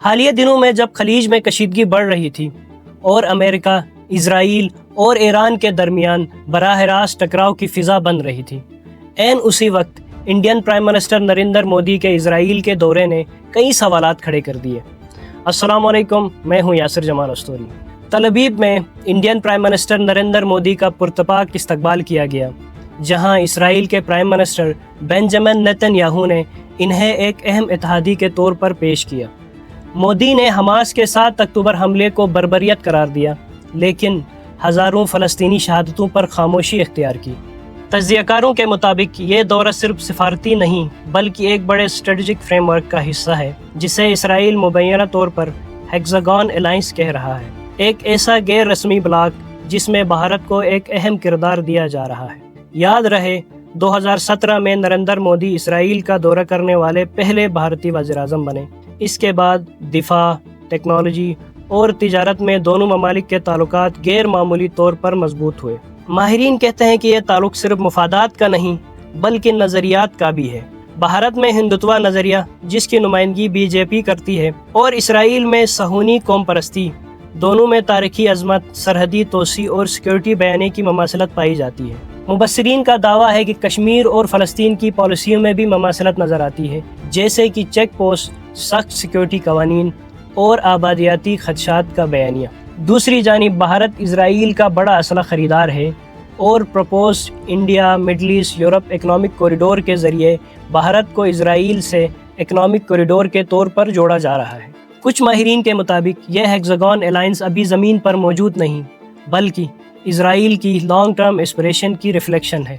حالیہ دنوں میں جب خلیج میں کشیدگی بڑھ رہی تھی اور امریکہ، اسرائیل اور ایران کے درمیان براہ راست ٹکراؤ کی فضا بن رہی تھی، عین اسی وقت Indian prime minister Narendra Modi کے اسرائیل کے دورے نے کئی سوالات کھڑے کر دیے۔ السلام علیکم، میں ہوں یاسر جمال استوری۔ تل ابیب میں Indian prime minister Narendra Modi کا پرتپاک استقبال کیا گیا، جہاں اسرائیل کے prime minister Benjamin Nitin Yahoo نے انہیں ایک اہم اتحادی کے طور پر پیش کیا۔ مودی نے حماس کے 7 اکتوبر حملے کو بربریت قرار دیا، لیکن ہزاروں فلسطینی شہادتوں پر خاموشی اختیار کی۔ تجزیہ کاروں کے مطابق یہ دورہ صرف سفارتی نہیں بلکہ ایک بڑے اسٹریٹجک فریم ورک کا حصہ ہے، جسے اسرائیل مبینہ طور پر ہیگزاگون الائنس کہہ رہا ہے، ایک ایسا غیر رسمی بلاک جس میں بھارت کو ایک اہم کردار دیا جا رہا ہے۔ یاد رہے 2017 میں نریندر مودی اسرائیل کا دورہ کرنے والے پہلے بھارتی وزیر اعظم بنے۔ اس کے بعد دفاع، ٹیکنالوجی اور تجارت میں دونوں ممالک کے تعلقات غیر معمولی طور پر مضبوط ہوئے۔ ماہرین کہتے ہیں کہ یہ تعلق صرف مفادات کا نہیں بلکہ نظریات کا بھی ہے۔ بھارت میں ہندوتوا نظریہ، جس کی نمائندگی بی جے پی کرتی ہے، اور اسرائیل میں صہیونی قوم پرستی، دونوں میں تاریخی عظمت، سرحدی توسیع اور سیکورٹی بیانی کی مماثلت پائی جاتی ہے۔ مبصرین کا دعویٰ ہے کہ کشمیر اور فلسطین کی پالیسیوں میں بھی مماثلت نظر آتی ہے، جیسے کہ چیک پوسٹ، سخت سیکورٹی قوانین اور آبادیاتی خدشات کا بیانیہ۔ دوسری جانب بھارت اسرائیل کا بڑا اسلحہ خریدار ہے اور proposed India Middle East Europe economic corridor کے ذریعے بھارت کو اسرائیل سے اکنامک کوریڈور کے طور پر جوڑا جا رہا ہے۔ کچھ ماہرین کے مطابق یہ ہیگزاگون الائنس ابھی زمین پر موجود نہیں بلکہ اسرائیل کی لانگ ٹرم ایسپریشن کی ریفلیکشن ہے۔